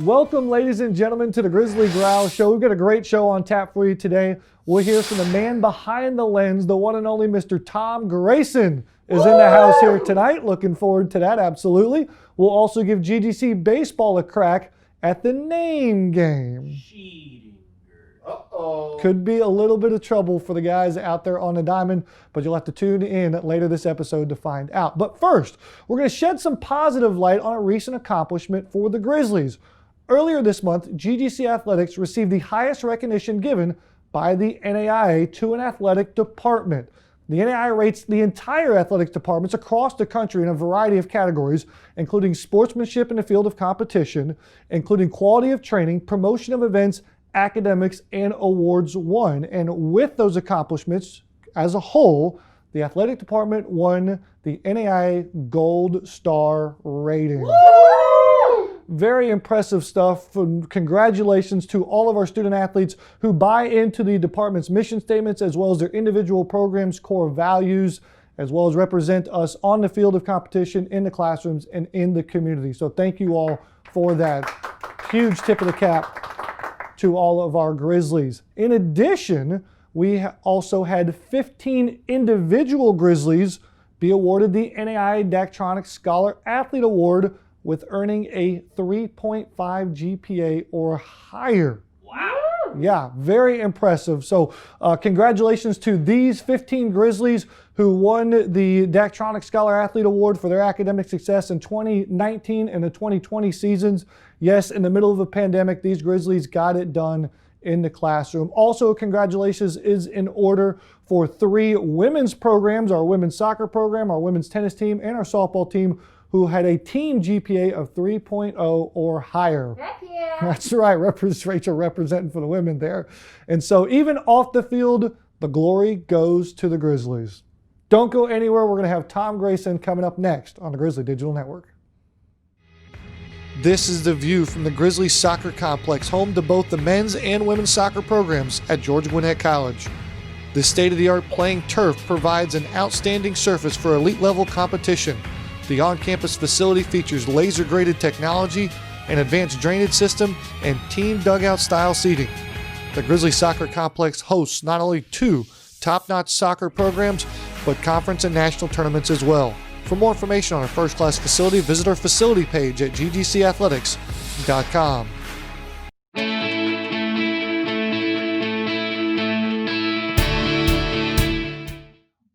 Welcome, ladies and gentlemen, to the Grizzly Growl Show. We've got a great show on tap for you today. We'll hear from the man behind the lens, the one and only Mr. Tom Grason is in the house here tonight. Looking forward to that, absolutely. We'll also give GGC Baseball a crack at the name game. Uh-oh. Could be a little bit of trouble for the guys out there on the diamond, but you'll have to tune in later this episode to find out. But first, we're going to shed some positive light on a recent accomplishment for the Grizzlies. Earlier this month, GGC Athletics received the highest recognition given by the NAIA to an athletic department. The NAIA rates the entire athletics departments across the country in a variety of categories, including sportsmanship in the field of competition, including quality of training, promotion of events, academics, and awards won. And with those accomplishments as a whole, the athletic department won the NAIA Gold Star rating. Woo! Very impressive stuff. Congratulations to all of our student athletes who buy into the department's mission statements as well as their individual programs' core values, as well as represent us on the field of competition, in the classrooms, and in the community. So thank you all for that. Huge tip of the cap to all of our Grizzlies. In addition, we also had 15 individual Grizzlies be awarded the NAIA Daktronics Scholar Athlete Award with earning a 3.5 GPA or higher. Wow. Yeah, very impressive. So congratulations to these 15 Grizzlies who won the Daktronics Scholar Athlete Award for their academic success in 2019 and the 2020 seasons. Yes, in the middle of a pandemic, these Grizzlies got it done in the classroom. Also, congratulations is in order for 3 women's programs, our women's soccer program, our women's tennis team, and our softball team, who had a team GPA of 3.0 or higher. Heck yeah. That's right, Rachel representing for the women there. And so even off the field, the glory goes to the Grizzlies. Don't go anywhere. We're going to have Tom Grason coming up next on the Grizzly Digital Network. This is the view from the Grizzly Soccer Complex, home to both the men's and women's soccer programs at Georgia Gwinnett College. This state-of-the-art playing turf provides an outstanding surface for elite-level competition. The on-campus facility features laser-graded technology, an advanced drainage system, and team dugout-style seating. The Grizzly Soccer Complex hosts not only 2 top-notch soccer programs, but conference and national tournaments as well. For more information on our first-class facility, visit our facility page at ggcathletics.com.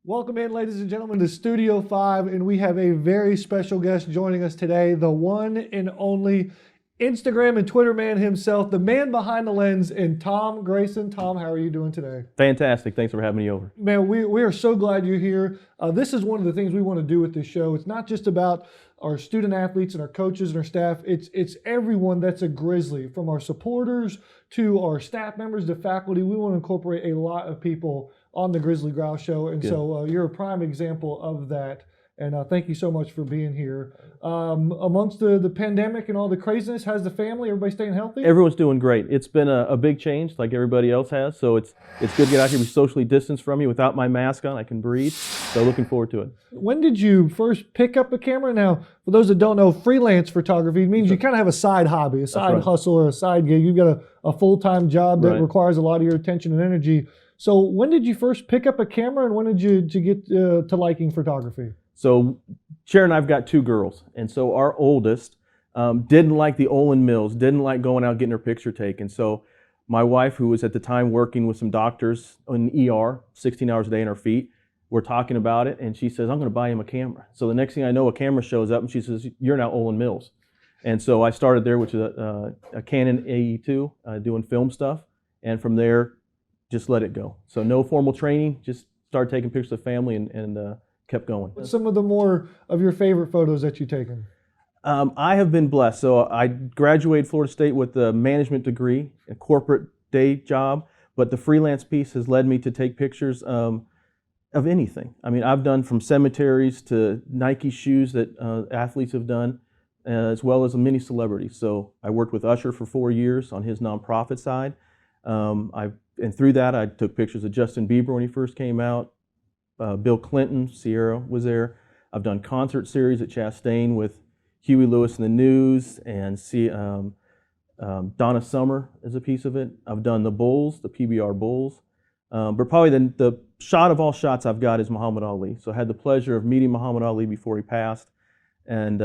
Welcome in, ladies and gentlemen, to Studio 5, and we have a very special guest joining us today, the one and only Instagram and Twitter man himself, the man behind the lens, and Tom Grason. Tom, how are you doing today? Fantastic. Thanks for having me over. Man, we are so glad you're here. This is one of the things we want to do with this show. It's not just about our student athletes and our coaches and our staff. It's everyone that's a Grizzly, from our supporters to our staff members to faculty. We want to incorporate a lot of people on the Grizzly Growl Show, and so you're a prime example of that. And thank you so much for being here. Amongst the pandemic and all the craziness, how's the family? Everybody staying healthy? Everyone's doing great. It's been a big change, like everybody else has. So it's good to get out here, be socially distanced from you. Without my mask on, I can breathe. So looking forward to it. When did you first pick up a camera? Now, for those that don't know, freelance photography means you kind of have a side hobby, a side hustle, or a side gig. You've got a full-time job that requires a lot of your attention and energy. So when did you first pick up a camera, and when did you get to liking photography? So Sharon and I've got 2 girls, and so our oldest didn't like the Olin Mills, didn't like going out getting her picture taken. So my wife, who was at the time working with some doctors in ER, 16 hours a day in her feet, we're talking about it, and she says, I'm going to buy him a camera. So the next thing I know, a camera shows up, and she says, you're now Olin Mills. And so I started there, which is a Canon AE2, doing film stuff, and from there, just let it go. So no formal training, just started taking pictures of family and kept going. What's some of the more of your favorite photos that you've taken? I have been blessed. So I graduated Florida State with a management degree, a corporate day job, but the freelance piece has led me to take pictures of anything. I mean, I've done from cemeteries to Nike shoes that athletes have done, as well as many celebrities. So I worked with Usher for 4 years on his nonprofit side. And through that, I took pictures of Justin Bieber when he first came out. Bill Clinton, Sierra was there. I've done concert series at Chastain with Huey Lewis and the News, and Donna Summer is a piece of it. I've done the Bulls, the PBR Bulls. But probably the shot of all shots I've got is Muhammad Ali. So I had the pleasure of meeting Muhammad Ali before he passed, and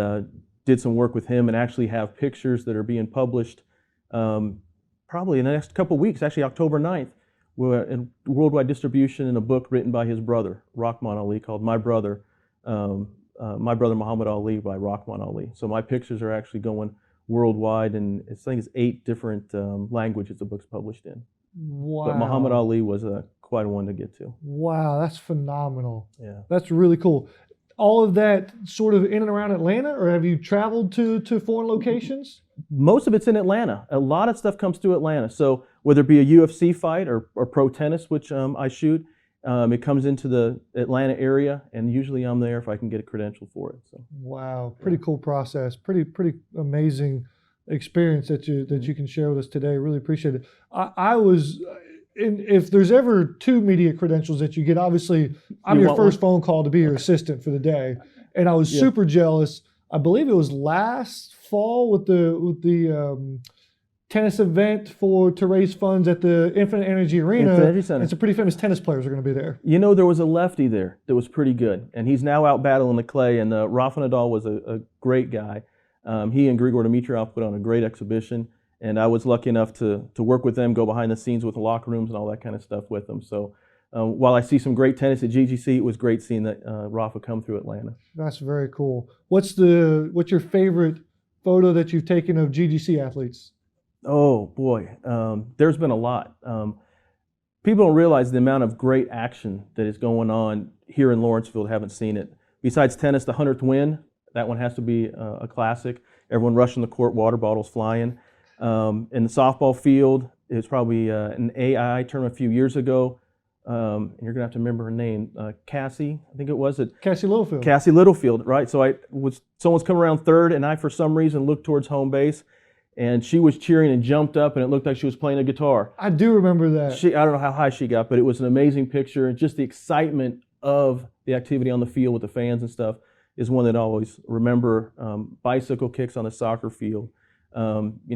did some work with him, and actually have pictures that are being published probably in the next couple of weeks, actually October 9th, in worldwide distribution in a book written by his brother, Rahman Ali, called My Brother Muhammad Ali by Rahman Ali. So my pictures are actually going worldwide, and I think it's 8 different languages the book's published in. Wow. But Muhammad Ali was quite a one to get to. Wow, that's phenomenal. Yeah. That's really cool. All of that sort of in and around Atlanta, or have you traveled to foreign locations? Most of it's in Atlanta. A lot of stuff comes through Atlanta. So whether it be a UFC fight or pro tennis, which I shoot, it comes into the Atlanta area, and usually I'm there if I can get a credential for it. So. Wow, pretty cool process. Pretty amazing experience that you can share with us today. Really appreciate it. I was, if there's ever 2 media credentials that you get, obviously I'm your first phone call to be your assistant for the day, and I was super jealous. I believe it was last fall with the tennis event to raise funds at the Infinite Energy Arena. Infinite Energy Center. And some pretty famous tennis players are going to be there. You know, there was a lefty there that was pretty good, and he's now out battling the clay, and Rafa Nadal was a great guy. He and Grigor Dimitrov put on a great exhibition, and I was lucky enough to work with them, go behind the scenes with the locker rooms and all that kind of stuff with them. So while I see some great tennis at GGC, it was great seeing that Rafa come through Atlanta. That's very cool. What's your favorite photo that you've taken of GGC athletes? Oh boy, there's been a lot. People don't realize the amount of great action that is going on here in Lawrenceville. Haven't seen it. Besides tennis, the 100th win, that one has to be a classic. Everyone rushing the court, water bottles flying. In the softball field, it was probably an AI tournament a few years ago. And you're gonna have to remember her name, Cassie, I think it was. Cassie Littlefield. Cassie Littlefield, right? So someone's coming around third, and I, for some reason, looked towards home base, and she was cheering and jumped up, and it looked like she was playing a guitar. I do remember that. I don't know how high she got, but it was an amazing picture, and just the excitement of the activity on the field with the fans and stuff is one that I always remember. Bicycle kicks on the soccer field,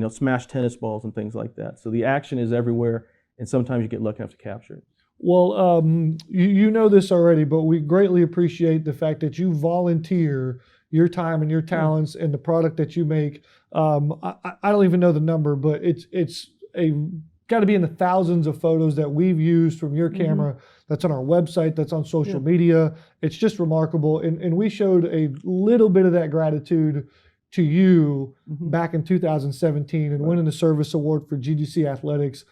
smashed tennis balls and things like that. So the action is everywhere, and sometimes you get lucky enough to capture it. Well, you know this already, but we greatly appreciate the fact that you volunteer your time and your talents and the product that you make. I don't even know the number, but it's got to be in the thousands of photos that we've used from your camera. That's on our website, that's on social media. It's just remarkable. And we showed a little bit of that gratitude to you back in 2017 and winning the service award for GGC Athletics.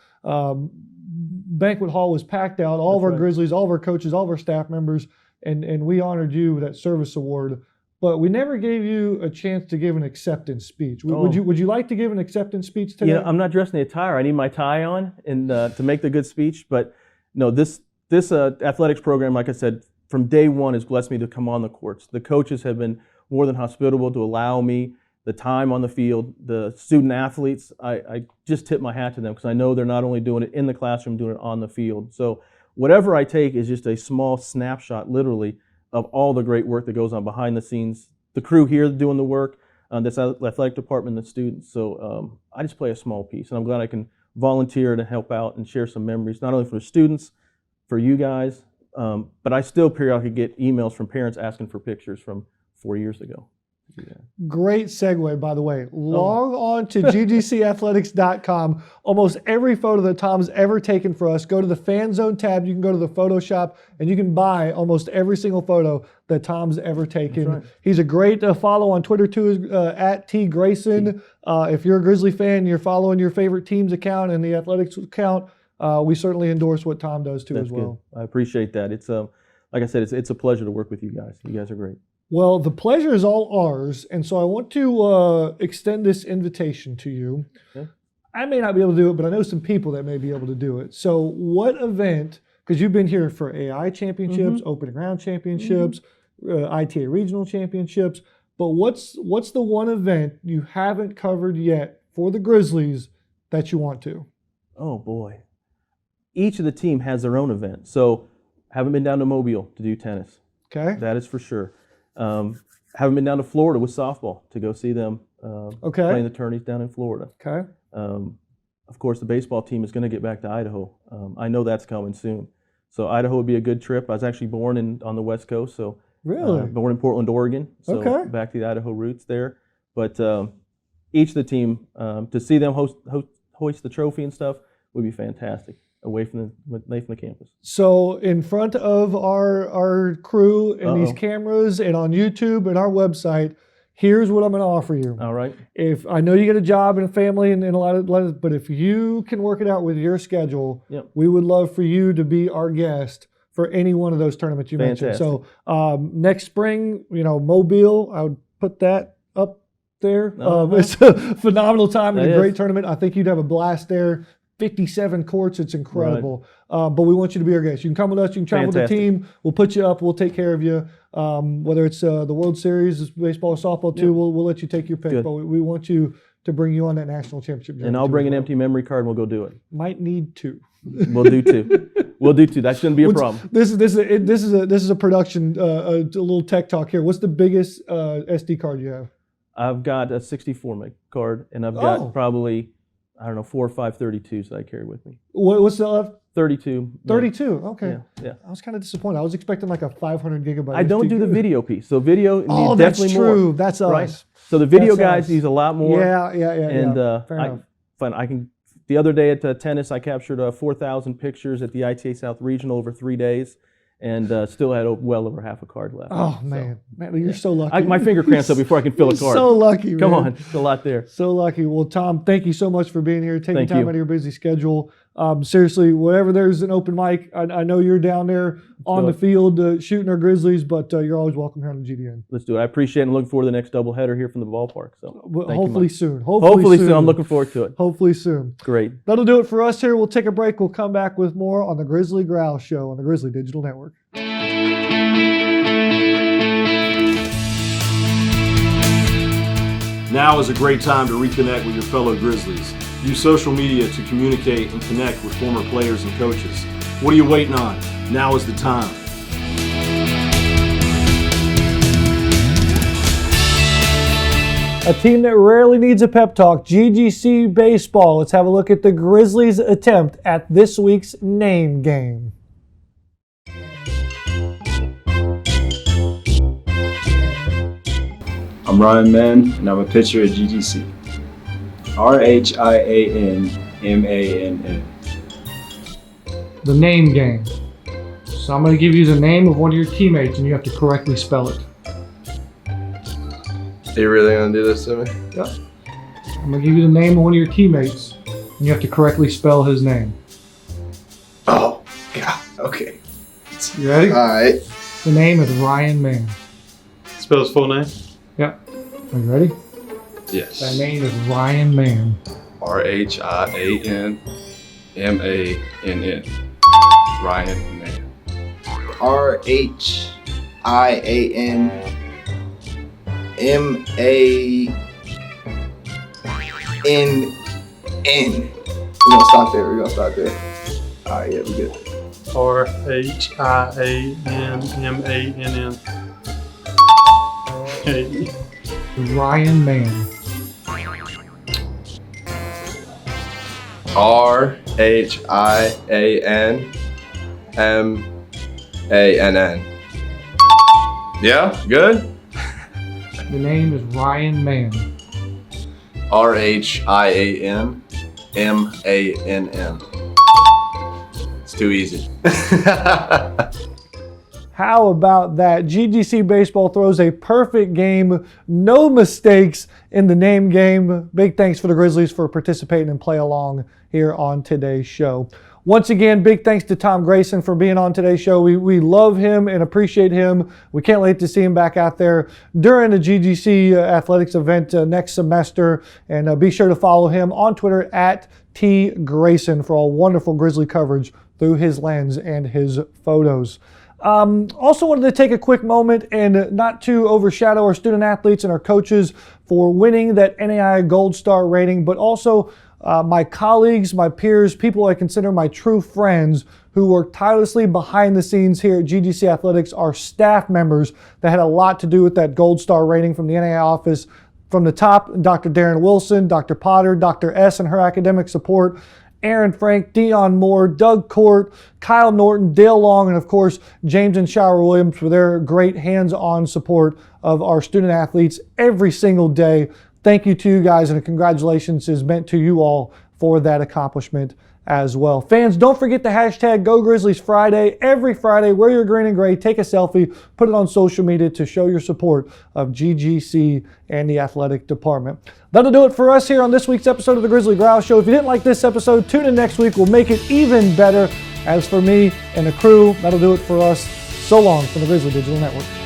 Banquet hall was packed out, all of our Grizzlies, all of our coaches, all of our staff members, and we honored you with that service award. But we never gave you a chance to give an acceptance speech. Would you like to give an acceptance speech today? Yeah, I'm not dressed in the attire. I need my tie on and to make the good speech. But no, this athletics program, like I said, from day one has blessed me to come on the courts. The coaches have been more than hospitable to allow me the time on the field. The student athletes, I just tip my hat to them because I know they're not only doing it in the classroom, doing it on the field. So whatever I take is just a small snapshot, literally, of all the great work that goes on behind the scenes. The crew here doing the work, that's the athletic department, the students. So I just play a small piece, and I'm glad I can volunteer to help out and share some memories, not only for the students, for you guys, but I still periodically get emails from parents asking for pictures from 4 years ago. Yeah. Great segue, by the way. Log on to ggcathletics.com. Almost every photo that Tom's ever taken for us, go to the Fan Zone tab. You can go to the Photoshop, and you can buy almost every single photo that Tom's ever taken. Right. He's a great follow on Twitter, too, at T Grason. If you're a Grizzly fan, you're following your favorite team's account and the athletics account, we certainly endorse what Tom does, too, That's as well. Good. I appreciate that. It's like I said, it's a pleasure to work with you guys. You guys are great. Well, the pleasure is all ours, and so I want to extend this invitation to you. Okay. I may not be able to do it, but I know some people that may be able to do it. So what event, because you've been here for AI championships, opening round championships, ITA regional championships, but what's the one event you haven't covered yet for the Grizzlies that you want to? Oh, boy. Each of the team has their own event. So haven't been down to Mobile to do tennis. Okay. That is for sure. Haven't been down to Florida with softball to go see them playing the tourneys down in Florida. Okay. Of course, the baseball team is going to get back to Idaho. I know that's coming soon. So Idaho would be a good trip. I was actually born on the West Coast, so Really? born in Portland, Oregon. So Okay. back to the Idaho roots there. But each of the team, to see them hoist the trophy and stuff would be fantastic. Away from the campus. So in front of our crew and these cameras and on YouTube and our website, here's what I'm going to offer you. All right. If I know you get a job and a family and a lot of, but if you can work it out with your schedule, we would love for you to be our guest for any one of those tournaments you mentioned. So next spring, Mobile, I would put that up there. It's a phenomenal time and a great tournament. I think you'd have a blast there. 57 courts, it's incredible. Right. But we want you to be our guest. You can come with us, you can travel with the team. We'll put you up, we'll take care of you. Whether it's the World Series, baseball or softball too, we'll let you take your pick. Good. But we want you to bring you on that national championship journey. And I'll bring an empty memory card and we'll go do it. Might need two. We'll do two. We'll do two. That shouldn't be a problem. This is a production, a little tech talk here. What's the biggest SD card you have? I've got a 64 meg card, and I've got probably, 4 or 5 32s that I carry with me. What's the left? 32. 32, okay. Yeah. I was kind of disappointed. I was expecting like a 500 gigabyte. I don't do the video piece. So video needs definitely more. That's true. That's us. Right? So the video guys use a lot more. Yeah. And fair enough. The other day at tennis, I captured 4,000 pictures at the ITA South Regional over 3 days. And still had well over half a card left. Oh, man. Man, you're so lucky. My finger cramps up before I can fill a card. So lucky, man. Come on. It's a lot there. So lucky. Well, Tom, thank you so much for being here, taking time out of your busy schedule. Seriously, whenever there's an open mic, I know you're down there on the field shooting our Grizzlies, but you're always welcome here on the GDN. Let's do it. I appreciate it and looking forward to the next doubleheader here from the ballpark. So hopefully soon. Hopefully soon. I'm looking forward to it. Hopefully soon. Great. That'll do it for us here. We'll take a break. We'll come back with more on the Grizzly Growl Show on the Grizzly Digital Network. Now is a great time to reconnect with your fellow Grizzlies. Use social media to communicate and connect with former players and coaches. What are you waiting on? Now is the time. A team that rarely needs a pep talk, GGC Baseball. Let's have a look at the Grizzlies' attempt at this week's name game. I'm Ryan Mann, and I'm a pitcher at GGC. RHIANMANN. The name game. So I'm going to give you the name of one of your teammates, and you have to correctly spell it. Are you really going to do this to me? Yep. I'm going to give you the name of one of your teammates, and you have to correctly spell his name. Oh, God. Okay. You ready? All right. The name is Ryan Mann. Spell his full name? Yep. Are you ready? Yes. That name is Ryan Mann. RHIANMANN. Ryan Mann. RHIANMANN. We're gonna stop there. All right, yeah, we good. RHIANMANN. Okay. Ryan Mann. RHIANMANN. Yeah, good? The name is Ryan Mann. RHIANMANN. It's too easy. How about that? GGC Baseball throws a perfect game. No mistakes in the name game. Big thanks for the Grizzlies for participating and play along here on today's show. Once again, big thanks to Tom Grason for being on today's show. We love him and appreciate him. We can't wait to see him back out there during the GGC athletics event next semester. And be sure to follow him on Twitter at @TGrayson for all wonderful Grizzly coverage through his lens and his photos. Also wanted to take a quick moment and not to overshadow our student athletes and our coaches for winning that NAI Gold Star rating, but also my colleagues, my peers, people I consider my true friends who work tirelessly behind the scenes here at GGC Athletics, our staff members that had a lot to do with that Gold Star rating from the NAI office. From the top, Dr. Darren Wilson, Dr. Potter, Dr. S and her academic support, Aaron Frank, Dion Moore, Doug Court, Kyle Norton, Dale Long, and of course, James and Shower Williams for their great hands-on support of our student athletes every single day. Thank you to you guys, and congratulations is meant to you all for that accomplishment as well. Fans, don't forget the hashtag #GoGrizzliesFriday. Every Friday, wear your green and gray, take a selfie, put it on social media to show your support of GGC and the athletic department. That'll do it for us here on this week's episode of the Grizzly Growl Show. If you didn't like this episode, tune in next week. We'll make it even better. As for me and the crew, that'll do it for us. So long from the Grizzly Digital Network.